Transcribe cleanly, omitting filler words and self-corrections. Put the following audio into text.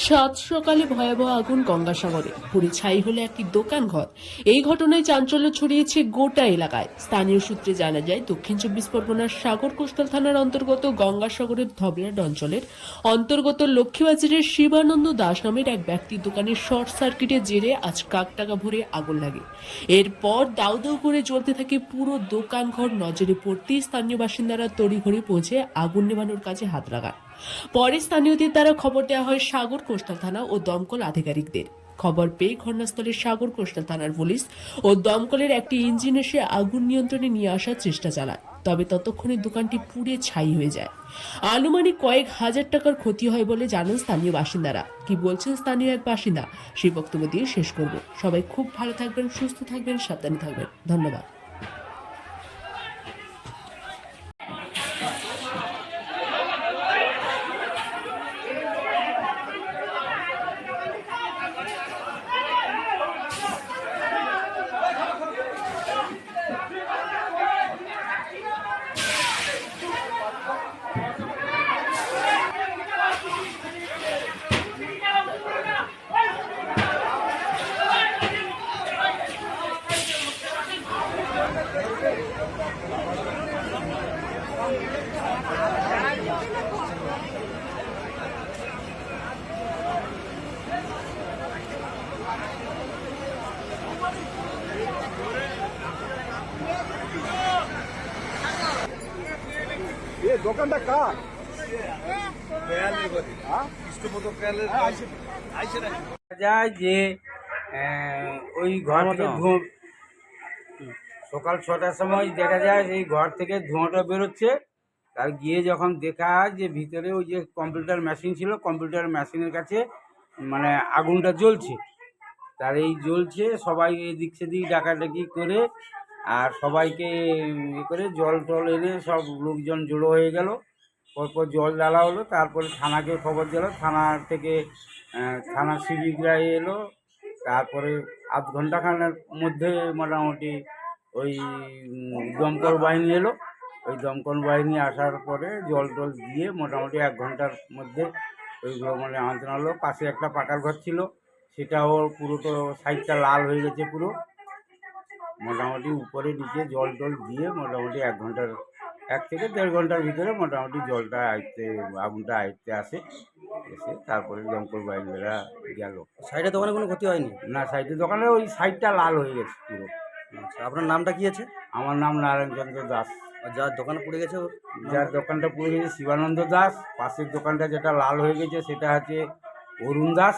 সাত সকালে ভয়াবহ আগুন গঙ্গাসাগরে, পুড়ে ছাই হলো একটি দোকান ঘর। এই ঘটনায় চাঞ্চল্য ছড়িয়েছে গোটা এলাকায়। স্থানীয় সূত্রে জানা যায়, দক্ষিণ চব্বিশ পরগনার সাগর কোস্টাল থানার অন্তর্গত গঙ্গাসাগরের ধবলাট অঞ্চলের অন্তর্গত লক্ষ্মীবাজারের শিবানন্দ দাস নামের এক ব্যক্তির দোকানে শর্ট সার্কিটের জেরে আজ কাকটাকা ভরে আগুন লাগে। এরপর দাউ দাউ করে জ্বলতে থাকে পুরো দোকান ঘর। নজরে পড়তেই স্থানীয় বাসিন্দারা তড়িঘড়ি পৌঁছে আগুন নেভানোর কাজে হাত লাগান। পরে স্থানীয়দের দ্বারা খবর দেওয়া হয় সাগর কোস্টাল থানা ও দমকল আধিকারিকদের। খবর পেয়ে ঘটনাস্থলে সাগর কোস্টাল থানার পুলিশ ও দমকলের একটি ইঞ্জিন এসে আগুন নিয়ন্ত্রণে নিয়ে আসার চেষ্টা চালায়। তবে ততক্ষণে দোকানটি পুড়ে ছাই হয়ে যায়। আনুমানিক কয়েক হাজার টাকার ক্ষতি হয় বলে জানান স্থানীয় বাসিন্দারা। কি বলছেন স্থানীয় এক বাসিন্দা, সেই বক্তব্য দিয়ে শেষ করব। সবাই খুব ভালো থাকবেন, সুস্থ থাকবেন, সাবধানে থাকবেন। ধন্যবাদ। ये দোকানটা কার? যায় যে ওই ঘর থেকে ধোঁয়া সকাল 6টার সময় দেখা যায় এই ঘর থেকে ধোঁয়াটা বেরোচ্ছে। তার গিয়ে যখন দেখা হয় যে ভিতরে ওই যে কম্পিউটার মেশিন ছিল, কম্পিউটার মেশিনের কাছে মানে আগুনটা জ্বলছে। তার এই জ্বলছে, সবাই এদিক সেদিক ডাকাডাকি করে আর সবাইকে করে জল টল এনে সব লোকজন জড়ো হয়ে গেল। পরপর জল ঢালা হলো, তারপরে থানাকে খবর দিল। থানার থেকে থানার সিভিকরা এলো। তারপরে আধ ঘন্টাখানের মধ্যে মোটামুটি ওই দমকল বাহিনী এলো। ওই দমকল বাহিনী আসার পরে জল টল দিয়ে মোটামুটি 1 ঘন্টার মধ্যে ওইগুলো মানে আনতে হলো। পাশে একটা পাকার ঘর ছিল, সেটাও পুরো তো সাইডটা লাল হয়ে গেছে পুরো। মোটামুটি উপরে নিচে জল টল দিয়ে মোটামুটি 1 থেকে 1.5 ঘন্টার ভিতরে মোটামুটি জলটা আগুনটা আয়ত্তে আসে। এসে তারপরে দমকল বাহিনীরা গেল। সাইডের দোকানে কোনো ক্ষতি হয়নি? না, সাইডের দোকানে ওই সাইডটা লাল হয়ে গেছে পুরো। আচ্ছা, আপনার নামটা কি আছে? আমার নাম নারায়ণচন্দ্র দাস। আর যার দোকানে পুড়ে গেছে ওর যার দোকানটা পুড়ে গেছে শিবানন্দ দাস। পাশের দোকানটা যেটা লাল হয়ে গেছে সেটা হচ্ছে অরুণ দাস।